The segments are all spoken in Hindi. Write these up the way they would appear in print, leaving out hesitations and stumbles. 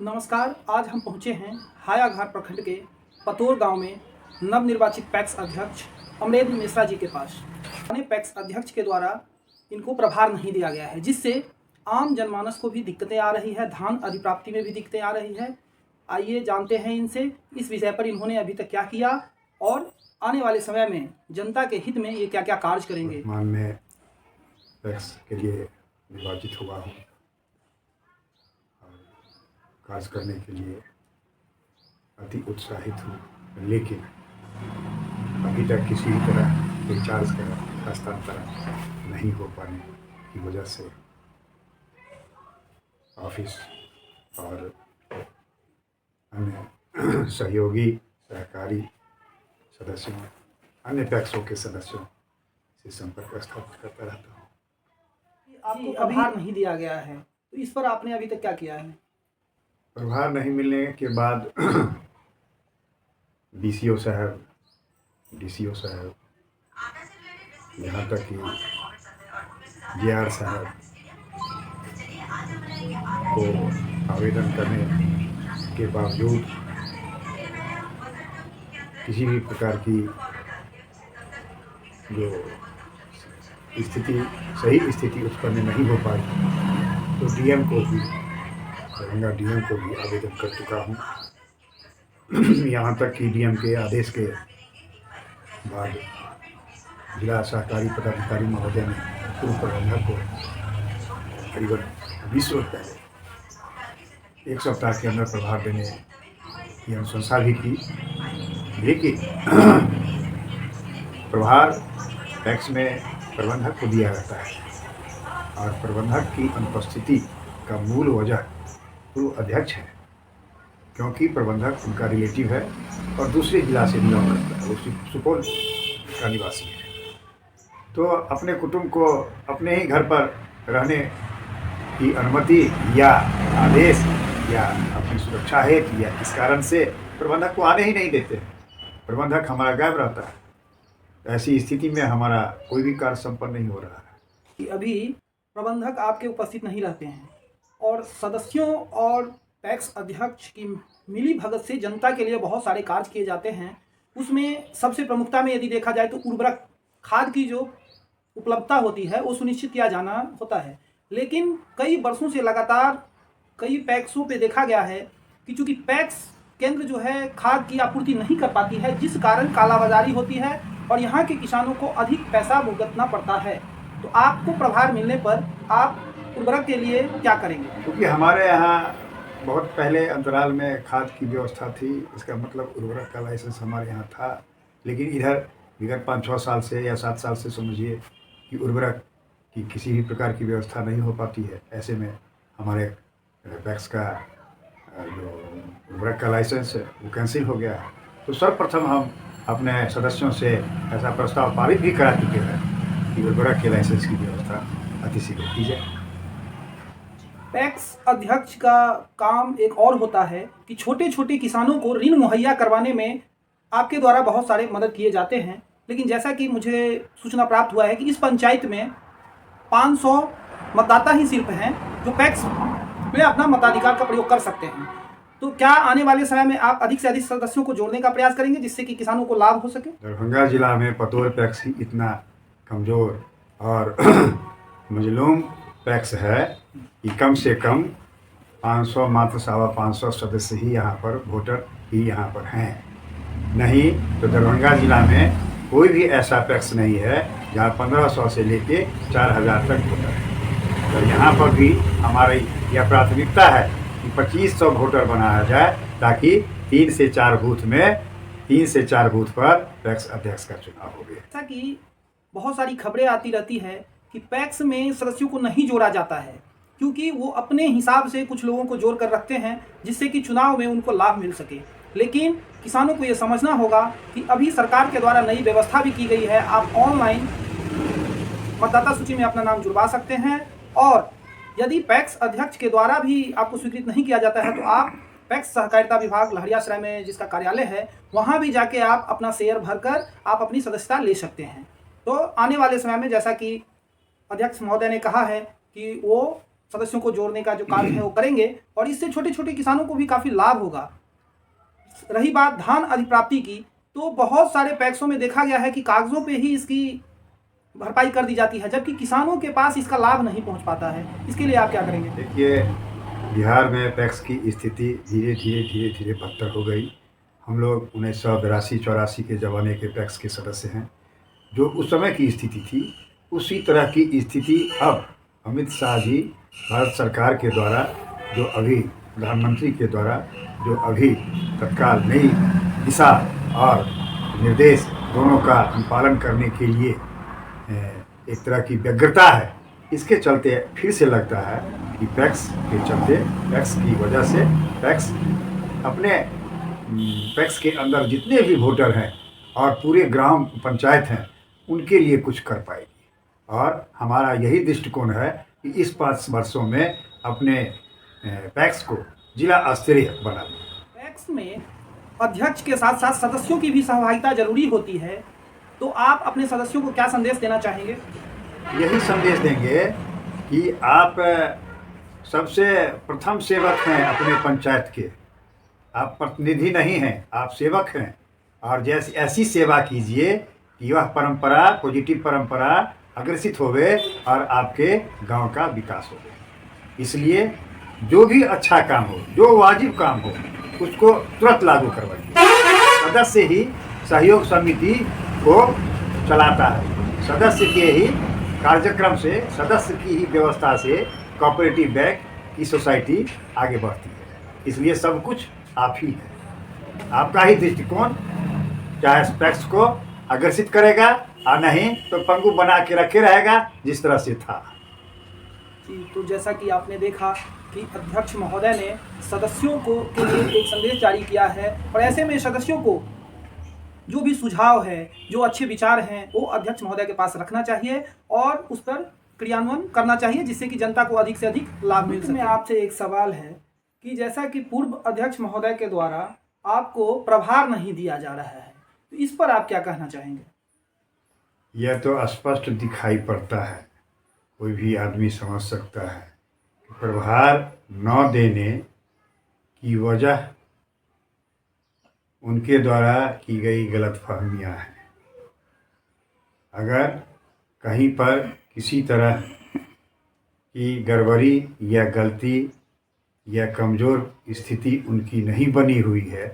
नमस्कार। आज हम पहुंचे हैं हायाघाट प्रखंड के पतोर गांव में नवनिर्वाचित पैक्स अध्यक्ष अमरेंद्र मिश्रा जी के पास। पैक्स अध्यक्ष के द्वारा इनको प्रभार नहीं दिया गया है, जिससे आम जनमानस को भी दिक्कतें आ रही है, धान अधिप्राप्ति में भी दिक्कतें आ रही है। आइए जानते हैं इनसे इस विषय पर इन्होंने अभी तक क्या किया और आने वाले समय में जनता के हित में ये क्या क्या कार्य करेंगे। वर्तमान में पैक्स के लिए निर्वाचित हुआ हूँ और कार्य करने के लिए अति उत्साहित हूँ, लेकिन अभी तक किसी भी तरह के चार्ज का हस्तांतरण नहीं हो पाने की वजह से ऑफिस और अन्य सहयोगी सहकारी सदस्यों, अन्य पैक्सों के सदस्यों से संपर्क स्थापित करता रहता हूँ। आपको प्रभार नहीं दिया गया है, तो इस पर आपने अभी तक क्या किया है? प्रभार नहीं मिलने के बाद BCO साहब, DCO साहब, यहाँ तक कि JR साहब को आवेदन करने के बावजूद किसी भी प्रकार की जो सही स्थिति उत्पन्न नहीं हो पाई, तो DM को भी, दरभंगा DM को भी आवेदन कर चुका हूँ। यहाँ तक कि DM के आदेश के बाद जिला सहकारी पदाधिकारी महोदय ने पूर्व प्रबंधक को करीबन 20 रोज पहले 1 सप्ताह के अंदर प्रभार देने की अनुशंसा भी की, लेकिन प्रभार पैक्स में प्रबंधक को दिया जाता है और प्रबंधक की अनुपस्थिति का मूल वजह पूर्व अध्यक्ष है, क्योंकि प्रबंधक उनका रिलेटिव है और दूसरे जिला से बिलोंग करता है, वो सुपौल का निवासी है। तो अपने कुटुंब को अपने ही घर पर रहने की अनुमति या आदेश या अपनी सुरक्षा हेतु या इस कारण से प्रबंधक को आने ही नहीं देते। प्रबंधक हमारा गायब रहता है। ऐसी स्थिति में हमारा कोई भी कार्य संपन्न नहीं हो रहा है कि अभी प्रबंधक आपके उपस्थित नहीं रहते हैं और सदस्यों और पैक्स अध्यक्ष की मिली भगत से जनता के लिए बहुत सारे कार्य किए जाते हैं। उसमें सबसे प्रमुखता में यदि देखा जाए तो उर्वरक खाद की जो उपलब्धता होती है वो सुनिश्चित किया जाना होता है, लेकिन कई वर्षों से लगातार कई पैक्सों पे देखा गया है कि चूँकि पैक्स केंद्र जो है खाद की आपूर्ति नहीं कर पाती है, जिस कारण कालाबाजारी होती है और यहाँ के किसानों को अधिक पैसा भुगतना पड़ता है। तो आपको प्रभार मिलने पर आप उर्वरक के लिए क्या करेंगे? क्योंकि हमारे यहाँ बहुत पहले अंतराल में खाद की व्यवस्था थी, इसका मतलब उर्वरक का लाइसेंस हमारे यहाँ था, लेकिन इधर विगत 5-6 साल से या 7 साल से समझिए कि उर्वरक की किसी भी प्रकार की व्यवस्था नहीं हो पाती है। ऐसे में हमारे पैक्स का जो उर्वरक का लाइसेंस है वो कैंसिल हो गया है। तो सर्वप्रथम हम अपने सदस्यों से ऐसा प्रस्ताव पारित भी करा चुके हैं कि उर्वरक के लाइसेंस की व्यवस्था अतिशीघ्र की जाए। पैक्स अध्यक्ष का काम एक और होता है कि छोटे छोटे किसानों को ऋण मुहैया करवाने में आपके द्वारा बहुत सारे मदद किए जाते हैं, लेकिन जैसा कि मुझे सूचना प्राप्त हुआ है कि इस पंचायत में 500 मतदाता ही सिर्फ हैं जो पैक्स में अपना मताधिकार का प्रयोग कर सकते हैं। तो क्या आने वाले समय में आप अधिक से अधिक सदस्यों को जोड़ने का प्रयास करेंगे जिससे कि किसानों को लाभ हो सके? दरभंगा जिला में पतोर पैक्स ही इतना कमज़ोर और मजलूम पैक्स है कि कम से कम 500 मात्र 550 सदस्य ही यहाँ पर वोटर ही यहाँ पर हैं। नहीं तो दरभंगा जिला में कोई भी ऐसा पैक्स नहीं है जहाँ 1500 से लेके 4000 तक वोटर है। तो यहाँ पर भी हमारी यह प्राथमिकता है कि 2500 वोटर बनाया जाए, ताकि 3 से 4 बूथ पर पैक्स अध्यक्ष का चुनाव हो गया। जैसा कि बहुत सारी खबरें आती रहती है कि पैक्स में सदस्यों को नहीं जोड़ा जाता है, क्योंकि वो अपने हिसाब से कुछ लोगों को जोड़ कर रखते हैं जिससे कि चुनाव में उनको लाभ मिल सके। लेकिन किसानों को ये समझना होगा कि अभी सरकार के द्वारा नई व्यवस्था भी की गई है। आप ऑनलाइन मतदाता सूची में अपना नाम जुड़वा सकते हैं और यदि पैक्स अध्यक्ष के द्वारा भी आपको स्वीकृत नहीं किया जाता है तो आप पैक्स सहकारिता विभाग लहरियासराय में जिसका कार्यालय है वहाँ भी जाके आप अपना शेयर भरकर आप अपनी सदस्यता ले सकते हैं। तो आने वाले समय में जैसा कि अध्यक्ष महोदय ने कहा है कि वो सदस्यों को जोड़ने का जो कार्य है वो करेंगे और इससे छोटे छोटे किसानों को भी काफ़ी लाभ होगा। रही बात धान अधिप्राप्ति की, तो बहुत सारे पैक्सों में देखा गया है कि कागज़ों पे ही इसकी भरपाई कर दी जाती है, जबकि किसानों के पास इसका लाभ नहीं पहुंच पाता है। इसके लिए आप क्या करेंगे? देखिए, बिहार में पैक्स की स्थिति धीरे धीरे बदतर हो गई। हम लोग 1982-84 के ज़माने के पैक्स के सदस्य हैं। जो उस समय की स्थिति थी, उसी तरह की स्थिति अब अमित शाह जी भारत सरकार के द्वारा, जो अभी प्रधानमंत्री के द्वारा जो अभी तत्काल नई दिशा और निर्देश दोनों का अनुपालन करने के लिए एक तरह की व्यग्रता है, इसके चलते फिर से लगता है कि पैक्स के चलते, पैक्स की वजह से पैक्स अपने पैक्स के अंदर जितने भी वोटर हैं और पूरे ग्राम पंचायत हैं, उनके लिए कुछ कर पाएगी। और हमारा यही दृष्टिकोण है कि इस 5 वर्षों में अपने पैक्स को जिला स्तरीय बना दें। पैक्स में अध्यक्ष के साथ साथ सदस्यों की भी सहभागिता जरूरी होती है, तो आप अपने सदस्यों को क्या संदेश देना चाहेंगे? यही संदेश देंगे कि आप सबसे प्रथम सेवक हैं अपने पंचायत के। आप प्रतिनिधि नहीं हैं, आप सेवक हैं। और जैसी ऐसी सेवा कीजिए कि वह परंपरा, पॉजिटिव परंपरा अग्रसित होवे और आपके गांव का विकास होवे। इसलिए जो भी अच्छा काम हो, जो वाजिब काम हो, उसको तुरंत लागू करवाइए। सदस्य ही सहयोग समिति को चलाता है। सदस्य के ही कार्यक्रम से, सदस्य की ही व्यवस्था से कोऑपरेटिव बैंक की सोसाइटी आगे बढ़ती है। इसलिए सब कुछ आप ही है। आपका ही दृष्टिकोण चाहे पैक्स को अग्रसित करेगा और नहीं तो पंगु बना के रखे रहेगा जिस तरह से था। जी, तो जैसा कि आपने देखा कि अध्यक्ष महोदय ने सदस्यों को के लिए एक संदेश जारी किया है और ऐसे में सदस्यों को जो भी सुझाव है, जो अच्छे विचार हैं, वो अध्यक्ष महोदय के पास रखना चाहिए और उस पर क्रियान्वयन करना चाहिए, जिससे कि जनता को अधिक से अधिक लाभ मिल सके। आपसे एक सवाल है कि जैसा कि पूर्व अध्यक्ष महोदय के द्वारा आपको प्रभार नहीं दिया जा रहा है, तो इस पर आप क्या कहना चाहेंगे? यह तो स्पष्ट दिखाई पड़ता है, कोई भी आदमी समझ सकता है कि प्रभार न देने की वजह उनके द्वारा की गई गलतफहमियां हैं। अगर कहीं पर किसी तरह की गड़बड़ी या गलती या कमज़ोर स्थिति उनकी नहीं बनी हुई है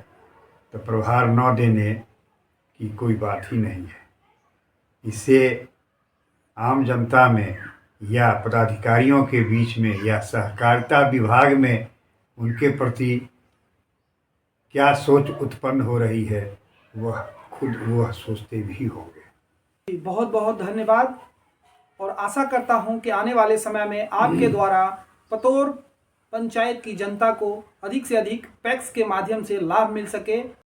तो प्रभार न देने की कोई बात ही नहीं है। इससे आम जनता में या पदाधिकारियों के बीच में या सहकारिता विभाग में उनके प्रति क्या सोच उत्पन्न हो रही है, वह सोचते भी होंगे। बहुत बहुत धन्यवाद और आशा करता हूं कि आने वाले समय में आपके द्वारा पतोर पंचायत की जनता को अधिक से अधिक पैक्स के माध्यम से लाभ मिल सके।